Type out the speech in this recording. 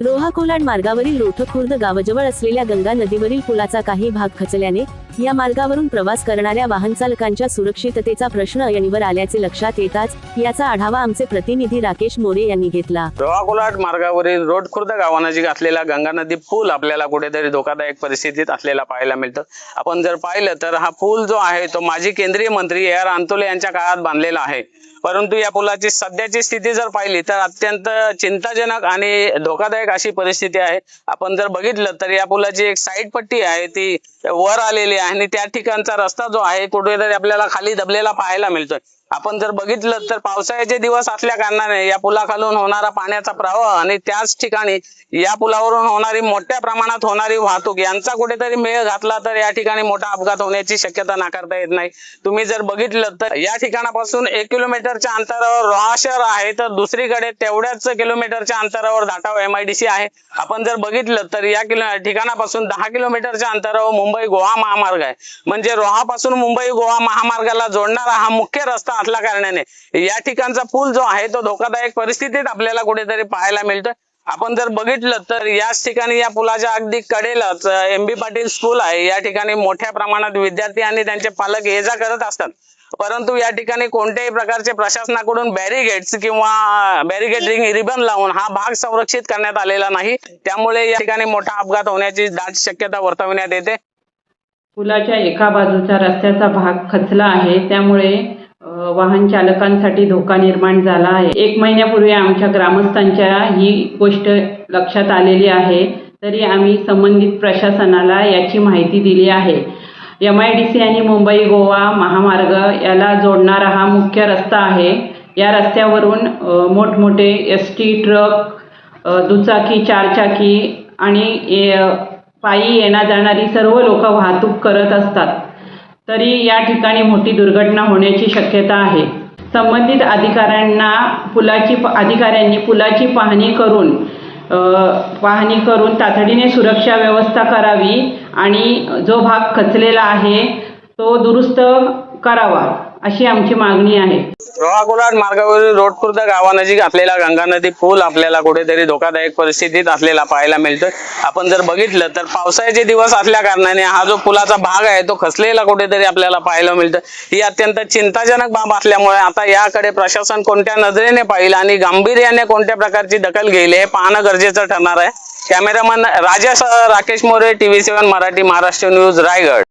रोहा कोलाड मार्गावरील रोठखुर्द गावाजवळ असलेल्या गंगा नदीवरील पुलाचा काही भाग खचल्याने या मार्गावरून प्रवास करणाऱ्या वाहन चालकांच्या सुरक्षिततेचा प्रश्न ऐरणीवर आल्याचे लक्षात येताच याचा आढावा आमचे प्रतिनिधी राकेश मोरे यांनी घेतला। रोहा कोलाड मार्गावरील रोठखुर्द गावानजीक असलेला गंगा नदी पूल आपल्याला कुठेतरी धोकादायक परिस्थितीत असलेला पाहायला मिळतो। आपण जर पाहिलं तर हा पूल जो आहे तो माजी केंद्रीय मंत्री ए आर अंतोले यांच्या काळात बांधलेला आहे, परंतु या पुलाची सध्याची स्थिती जर पाहिली तर अत्यंत चिंताजनक आणि धोकादायक अशी परिस्थिती आहे। आपण जर बघितलं तर या पुलाची एक साईड पट्टी आहे ती वर आलेली आहे आणि त्या ठिकाणचा रस्ता जो आहे कुठेतरी आपल्याला खाली दबलेला पाहायला मिळतोय। आपण जर बघितलं तर पावसाळ्याचे दिवस असल्या कारणाने या पुलाखालून होणारा पाण्याचा प्रवाह आणि त्याच ठिकाणी या पुलावरून होणारी मोठ्या प्रमाणात होणारी वाहतूक यांचा कुठेतरी मेळ घातला तर या ठिकाणी मोठा अपघात होण्याची शक्यता नाकारता येत नाही। तुम्ही जर बघितलं तर या ठिकाणापासून 1 किलोमीटरच्या अंतरावर रोहा शहर आहे, तर दुसरीकडे तेवढ्याच किलोमीटरच्या अंतरावर धाटाव MIDC आहे। आपण जर बघितलं तर या ठिकाणापासून 10 किलोमीटरच्या अंतरावर मुंबई गोवा महामार्ग आहे, म्हणजे रोहा पासून मुंबई गोवा महामार्गाला जोडणारा हा मुख्य रस्ता असल्या कारणाने या ठिकाणचा पूल जो आहे तो धोकादायक परिस्थितीत आपल्याला कुठेतरी पाहायला मिळतोय। आपण जर बघितलं तर याच ठिकाणी या पुलाच्या अगदी कडेलाच MB पाटील स्कूल आहे। या ठिकाणी मोठ्या प्रमाणात विद्यार्थी आणि त्यांचे पालक ये जा करत असतात, परंतु या ठिकाणी कोणत्याही प्रकारचे प्रशासनाकडून बॅरिगेड्स किंवा बॅरिगेडिंग रिबन लावून हा भाग संरक्षित करण्यात आलेला नाही, त्यामुळे या ठिकाणी मोठा अपघात होण्याची दाट शक्यता वर्तवण्यात येते। पुलाच्या एका बाजूचा रस्त्याचा भाग खचला आहे, त्यामुळे वाहन चालकांसाठी धोका निर्माण झाला आहे। 1 महिन्यापूर्वी आमच्या ग्रामस्थांच्या ही गोष्ट लक्षात आलेली आहे, तरी आम्ही संबंधित प्रशासनाला याची माहिती दिली आहे। MIDC आणि मुंबई गोवा महामार्ग याला जोडणारा हा मुख्य रस्ता आहे। या रस्त्यावरून मोठमोठे ST ट्रक, दुचाकी, 4 चाकी आणि पायी येणा जाणारी सर्व लोक वाहतूक करत असतात, तरी या ठिकाणी मोठी दुर्घटना होण्याची शक्यता आहे। संबंधित अधिकाऱ्यांनी पुलाची पाहणी करून तातडीने सुरक्षा व्यवस्था करावी आणि जो भाग खचलेला आहे तो दुरुस्त करावा अशी आमची मागणी आहे। रोहा कोलाड मार्गावरील रोठखुर्द गावानजीक असलेला गंगा नदी पूल आपल्याला कुठेतरी धोकादायक परिस्थितीत असलेला पाहायला मिळतोय। आपण जर बघितलं तर पावसाळ्याचे दिवस असल्या कारणाने हा जो पुलाचा भाग आहे तो खचलेला कुठेतरी आपल्याला पाहायला मिळतोय। ही अत्यंत चिंताजनक बाब असल्यामुळे आता याकडे प्रशासन कोणत्या नजरेने पाहिल आणि गांभीर्याने कोणत्या प्रकारची दखल घेईल हे पाहणं गरजेचं ठरणार आहे। Cameraman Rajesh Rakesh More, TV7 Marathi, Maharashtra news, Raigad.